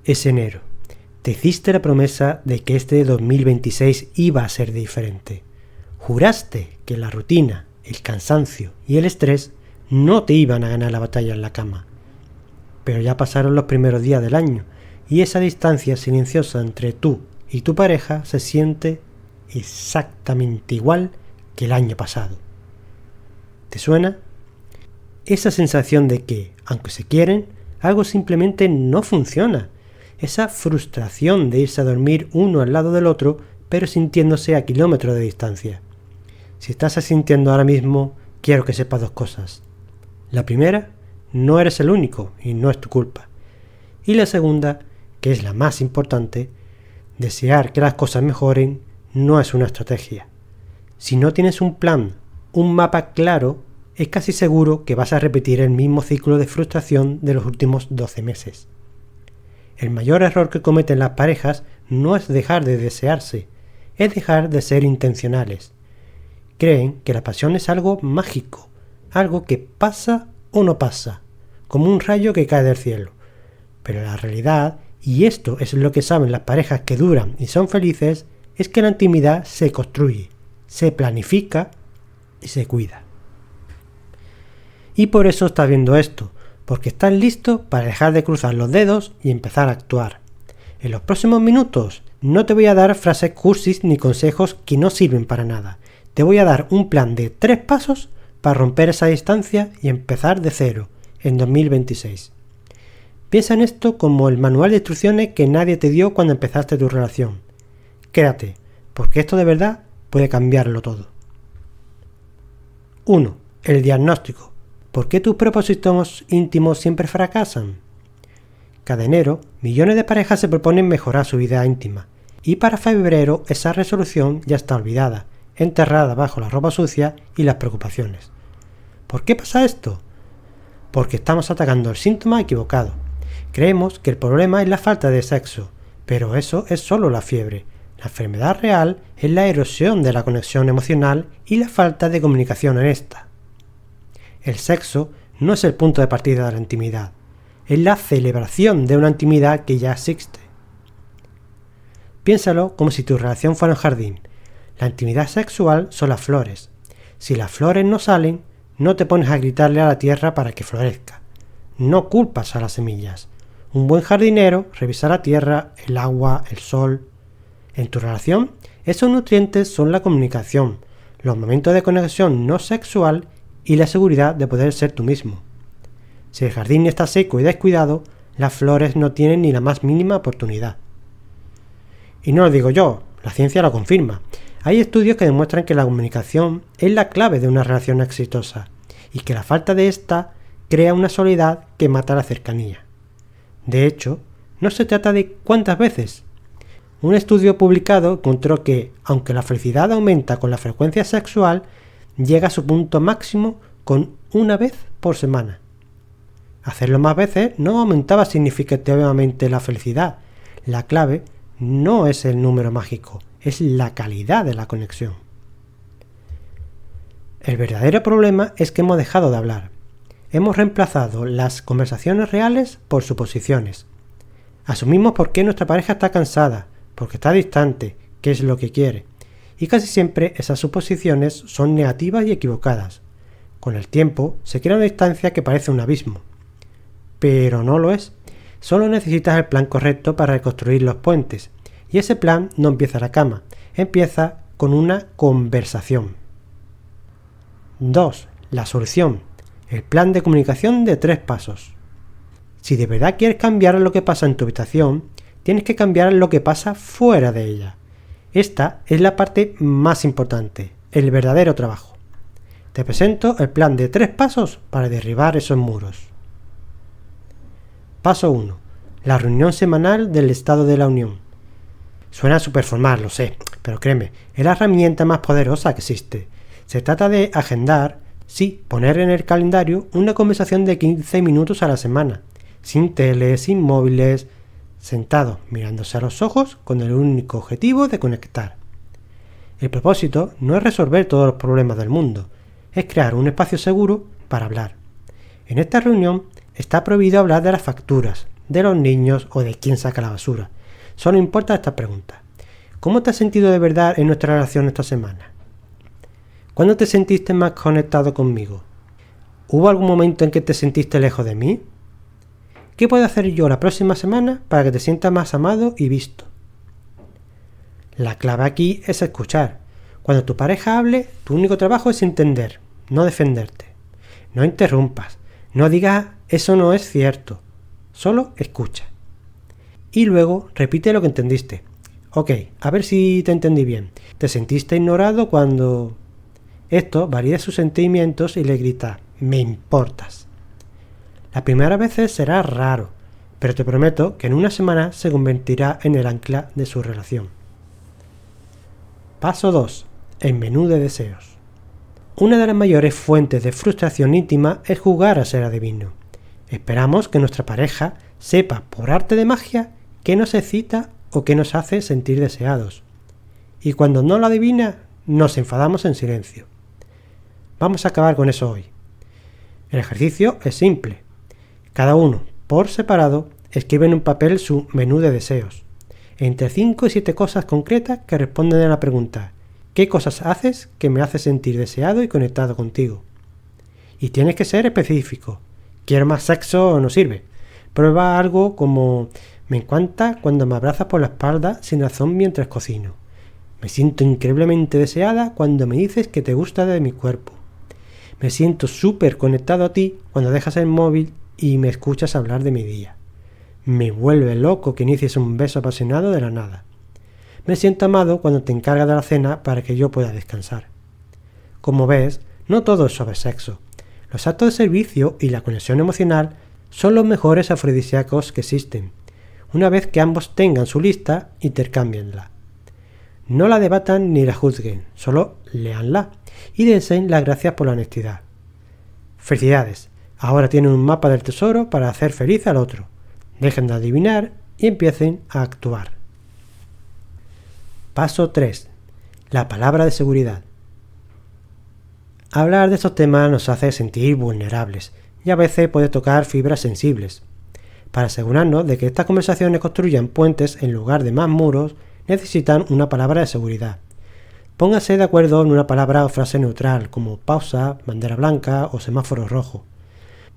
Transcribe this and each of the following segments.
Es enero. Te hiciste la promesa de que este 2026 iba a ser diferente. Juraste que la rutina, el cansancio y el estrés no te iban a ganar la batalla en la cama. Pero ya pasaron los primeros días del año y esa distancia silenciosa entre tú y tu pareja se siente exactamente igual que el año pasado. ¿Te suena? Esa sensación de que, aunque se quieren, algo simplemente no funciona. Esa frustración de irse a dormir uno al lado del otro, pero sintiéndose a kilómetros de distancia. Si estás sintiendo ahora mismo, quiero que sepas dos cosas. La primera, no eres el único y no es tu culpa. Y la segunda, que es la más importante, desear que las cosas mejoren no es una estrategia. Si no tienes un plan, un mapa claro, es casi seguro que vas a repetir el mismo ciclo de frustración de los últimos 12 meses. El mayor error que cometen las parejas no es dejar de desearse, es dejar de ser intencionales. Creen que la pasión es algo mágico, algo que pasa o no pasa, como un rayo que cae del cielo. Pero la realidad, y esto es lo que saben las parejas que duran y son felices, es que la intimidad se construye, se planifica y se cuida. Y por eso estás viendo esto, porque estás listo para dejar de cruzar los dedos y empezar a actuar. En los próximos minutos no te voy a dar frases cursis ni consejos que no sirven para nada. Te voy a dar un plan de 3 pasos para romper esa distancia y empezar de cero en 2026. Piensa en esto como el manual de instrucciones que nadie te dio cuando empezaste tu relación. Quédate, porque esto de verdad puede cambiarlo todo. 1. El diagnóstico. ¿Por qué tus propósitos íntimos siempre fracasan? Cada enero, millones de parejas se proponen mejorar su vida íntima, y para febrero esa resolución ya está olvidada, enterrada bajo la ropa sucia y las preocupaciones. ¿Por qué pasa esto? Porque estamos atacando el síntoma equivocado. Creemos que el problema es la falta de sexo, pero eso es solo la fiebre. La enfermedad real es la erosión de la conexión emocional y la falta de comunicación en esta. El sexo no es el punto de partida de la intimidad, es la celebración de una intimidad que ya existe. Piénsalo como si tu relación fuera un jardín. La intimidad sexual son las flores. Si las flores no salen, no te pones a gritarle a la tierra para que florezca. No culpas a las semillas. Un buen jardinero revisa la tierra, el agua, el sol. En tu relación, esos nutrientes son la comunicación, los momentos de conexión no sexual y la seguridad de poder ser tú mismo. Si el jardín está seco y descuidado, las flores no tienen ni la más mínima oportunidad. Y no lo digo yo, la ciencia lo confirma. Hay estudios que demuestran que la comunicación es la clave de una relación exitosa y que la falta de esta crea una soledad que mata la cercanía. De hecho, no se trata de cuántas veces. Un estudio publicado encontró que, aunque la felicidad aumenta con la frecuencia sexual, llega a su punto máximo con una vez por semana. Hacerlo más veces no aumentaba significativamente la felicidad. La clave no es el número mágico, es la calidad de la conexión. El verdadero problema es que hemos dejado de hablar. Hemos reemplazado las conversaciones reales por suposiciones. Asumimos por qué nuestra pareja está cansada, porque está distante, qué es lo que quiere. Y casi siempre esas suposiciones son negativas y equivocadas. Con el tiempo se crea una distancia que parece un abismo. Pero no lo es. Solo necesitas el plan correcto para reconstruir los puentes. Y ese plan no empieza en la cama, empieza con una conversación. 2. La solución. El plan de comunicación de 3 pasos. Si de verdad quieres cambiar lo que pasa en tu habitación, tienes que cambiar lo que pasa fuera de ella. Esta es la parte más importante, el verdadero trabajo. Te presento el plan de 3 pasos para derribar esos muros. Paso 1. La reunión semanal del Estado de la Unión. Suena súper formal, lo sé, pero créeme, es la herramienta más poderosa que existe. Se trata de agendar, sí, poner en el calendario una conversación de 15 minutos a la semana, sin tele, sin móviles, sentados, mirándose a los ojos con el único objetivo de conectar. El propósito no es resolver todos los problemas del mundo, es crear un espacio seguro para hablar. En esta reunión está prohibido hablar de las facturas, de los niños o de quién saca la basura. Solo importa esta pregunta. ¿Cómo te has sentido de verdad en nuestra relación esta semana? ¿Cuándo te sentiste más conectado conmigo? ¿Hubo algún momento en que te sentiste lejos de mí? ¿Qué puedo hacer yo la próxima semana para que te sientas más amado y visto? La clave aquí es escuchar. Cuando tu pareja hable, tu único trabajo es entender, no defenderte. No interrumpas, no digas eso no es cierto, solo escucha. Y luego repite lo que entendiste. Ok, a ver si te entendí bien. ¿Te sentiste ignorado cuando...? Esto valida sus sentimientos y le grita, me importas. La primera vez será raro, pero te prometo que en una semana se convertirá en el ancla de su relación. Paso 2. El menú de deseos. Una de las mayores fuentes de frustración íntima es jugar a ser adivino. Esperamos que nuestra pareja sepa por arte de magia qué nos excita o qué nos hace sentir deseados. Y cuando no lo adivina, nos enfadamos en silencio. Vamos a acabar con eso hoy. El ejercicio es simple. Cada uno, por separado, escribe en un papel su menú de deseos. Entre 5 y 7 cosas concretas que responden a la pregunta ¿qué cosas haces que me hace sentir deseado y conectado contigo? Y tienes que ser específico. Quiero más sexo no sirve. Prueba algo como me encanta cuando me abrazas por la espalda sin razón mientras cocino. Me siento increíblemente deseada cuando me dices que te gusta de mi cuerpo. Me siento súper conectado a ti cuando dejas el móvil y me escuchas hablar de mi día. Me vuelve loco que inicies un beso apasionado de la nada. Me siento amado cuando te encargas de la cena para que yo pueda descansar. Como ves, no todo es sobre sexo. Los actos de servicio y la conexión emocional son los mejores afrodisíacos que existen. Una vez que ambos tengan su lista, intercámbienla. No la debatan ni la juzguen, solo léanla y dense las gracias por la honestidad. Felicidades, ahora tienen un mapa del tesoro para hacer feliz al otro. Dejen de adivinar y empiecen a actuar. Paso 3. La palabra de seguridad. Hablar de estos temas nos hace sentir vulnerables y a veces puede tocar fibras sensibles. Para asegurarnos de que estas conversaciones construyan puentes en lugar de más muros, necesitan una palabra de seguridad. Póngase de acuerdo en una palabra o frase neutral, como pausa, bandera blanca o semáforo rojo.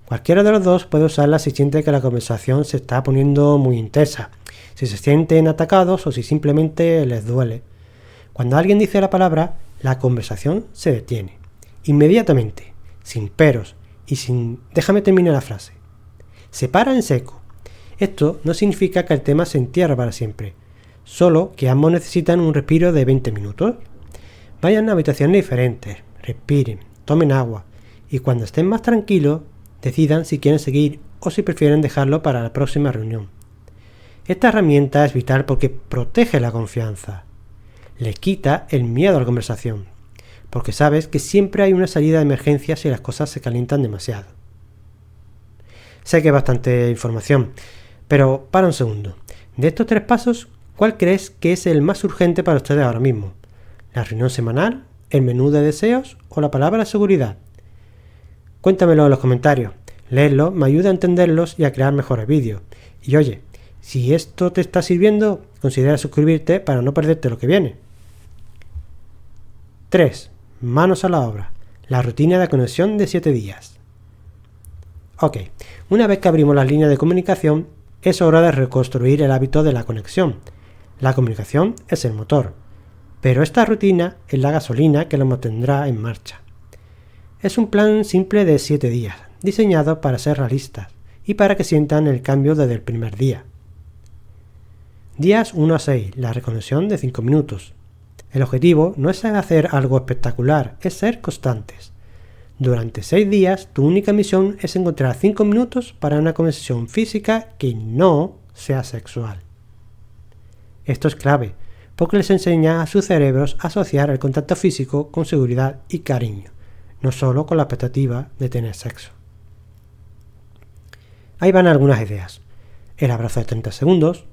Cualquiera de los dos puede usarla si siente que la conversación se está poniendo muy intensa, si se sienten atacados o si simplemente les duele. Cuando alguien dice la palabra, la conversación se detiene. Inmediatamente, sin peros y sin... Déjame terminar la frase. Se para en seco. Esto no significa que el tema se entierre para siempre, solo que ambos necesitan un respiro de 20 minutos. Vayan a habitaciones diferentes, respiren, tomen agua y cuando estén más tranquilos, decidan si quieren seguir o si prefieren dejarlo para la próxima reunión. Esta herramienta es vital porque protege la confianza, le quita el miedo a la conversación, porque sabes que siempre hay una salida de emergencia si las cosas se calientan demasiado. Sé que es bastante información, pero para un segundo. De estos 3 pasos, ¿cuál crees que es el más urgente para ustedes ahora mismo? ¿La reunión semanal, el menú de deseos o la palabra seguridad? Cuéntamelo en los comentarios. Leerlos me ayuda a entenderlos y a crear mejores vídeos. Y oye, si esto te está sirviendo, considera suscribirte para no perderte lo que viene. 3. Manos a la obra. La rutina de conexión de 7 días. Ok, una vez que abrimos las líneas de comunicación, es hora de reconstruir el hábito de la conexión. La comunicación es el motor, pero esta rutina es la gasolina que lo mantendrá en marcha. Es un plan simple de 7 días, diseñado para ser realistas y para que sientan el cambio desde el primer día. Días 1 a 6, la reconexión de 5 minutos. El objetivo no es hacer algo espectacular, es ser constantes. Durante 6 días, tu única misión es encontrar 5 minutos para una conexión física que no sea sexual. Esto es clave, porque les enseña a sus cerebros a asociar el contacto físico con seguridad y cariño, no solo con la expectativa de tener sexo. Ahí van algunas ideas. El abrazo de 30 segundos.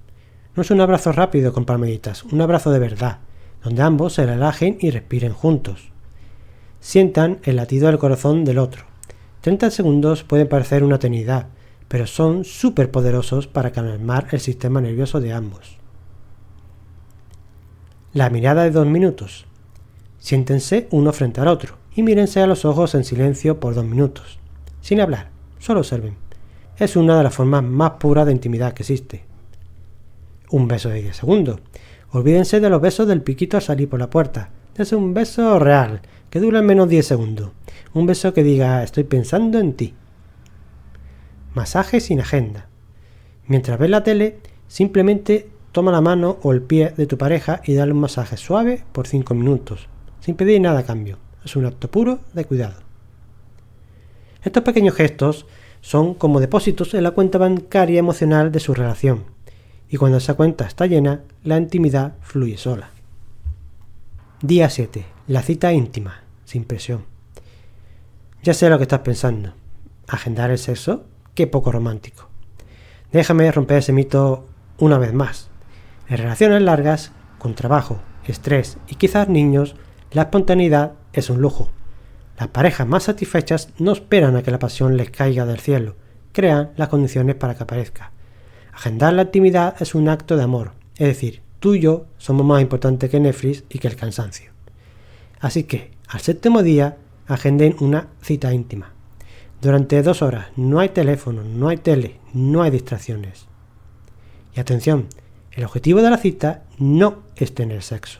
No es un abrazo rápido con palmaditas, un abrazo de verdad, donde ambos se relajen y respiren juntos. Sientan el latido del corazón del otro. 30 segundos pueden parecer una eternidad, pero son súper poderosos para calmar el sistema nervioso de ambos. La mirada de 2 minutos. Siéntense uno frente al otro y mírense a los ojos en silencio por 2 minutos, sin hablar, solo observen. Es una de las formas más puras de intimidad que existe. Un beso de 10 segundos. Olvídense de los besos del piquito al salir por la puerta. Es un beso real, que dura al menos 10 segundos. Un beso que diga, estoy pensando en ti. Masaje sin agenda. Mientras ves la tele, simplemente toma la mano o el pie de tu pareja y dale un masaje suave por 5 minutos, sin pedir nada a cambio. Es un acto puro de cuidado. Estos pequeños gestos son como depósitos en la cuenta bancaria emocional de su relación, y cuando esa cuenta está llena, la intimidad fluye sola. Día 7. La cita íntima, sin presión. Ya sé lo que estás pensando. ¿Agendar el sexo? Qué poco romántico. Déjame romper ese mito una vez más. En relaciones largas, con trabajo, estrés y quizás niños, la espontaneidad es un lujo. Las parejas más satisfechas no esperan a que la pasión les caiga del cielo, crean las condiciones para que aparezca. Agendar la intimidad es un acto de amor, es decir, tú y yo somos más importantes que Netflix y que el cansancio. Así que, al 7º día, agenden una cita íntima. Durante 2 horas no hay teléfono, no hay tele, no hay distracciones. Y atención, el objetivo de la cita no es tener sexo.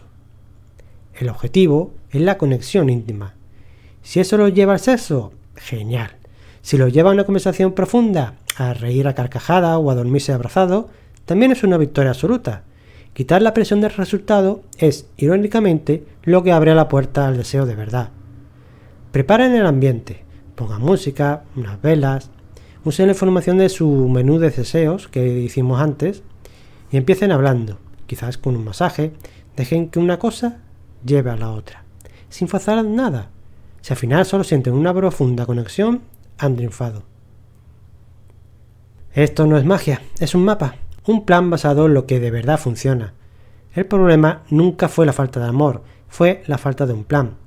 El objetivo es la conexión íntima. Si eso lo lleva al sexo, genial. Si lo lleva a una conversación profunda, a reír a carcajada o a dormirse abrazado, también es una victoria absoluta. Quitar la presión del resultado es, irónicamente, lo que abre la puerta al deseo de verdad. Preparen el ambiente, pongan música, unas velas, usen la información de su menú de deseos que hicimos antes y empiecen hablando, quizás con un masaje, dejen que una cosa lleve a la otra, sin forzar nada. Si al final solo sienten una profunda conexión, han triunfado. Esto no es magia, es un mapa, un plan basado en lo que de verdad funciona. El problema nunca fue la falta de amor, fue la falta de un plan.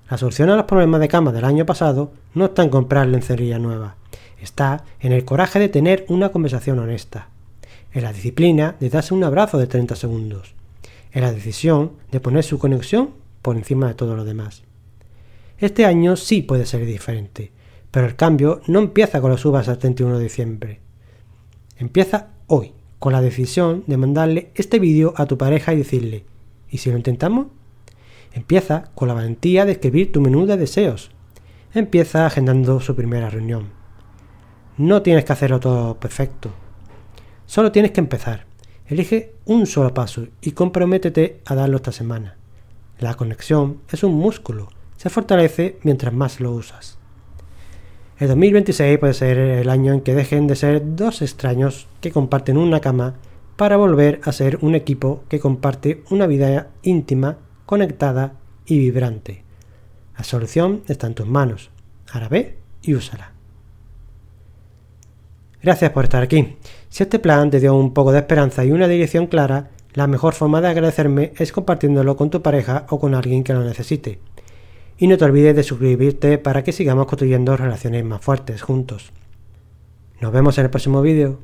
La solución a los problemas de cama del año pasado no está en comprar lencería nueva, está en el coraje de tener una conversación honesta, en la disciplina de darse un abrazo de 30 segundos, en la decisión de poner su conexión por encima de todo lo demás. Este año sí puede ser diferente, pero el cambio no empieza con las uvas al 31 de diciembre. Empieza hoy, con la decisión de mandarle este vídeo a tu pareja y decirle, ¿y si lo intentamos? Empieza con la valentía de escribir tu menú de deseos. Empieza agendando su primera reunión. No tienes que hacerlo todo perfecto. Solo tienes que empezar. Elige un solo paso y comprométete a darlo esta semana. La conexión es un músculo. Se fortalece mientras más lo usas. El 2026 puede ser el año en que dejen de ser 2 extraños que comparten una cama para volver a ser un equipo que comparte una vida íntima, conectada y vibrante. La solución está en tus manos. Ahora ve y úsala. Gracias por estar aquí. Si este plan te dio un poco de esperanza y una dirección clara, la mejor forma de agradecerme es compartiéndolo con tu pareja o con alguien que lo necesite. Y no te olvides de suscribirte para que sigamos construyendo relaciones más fuertes juntos. Nos vemos en el próximo vídeo.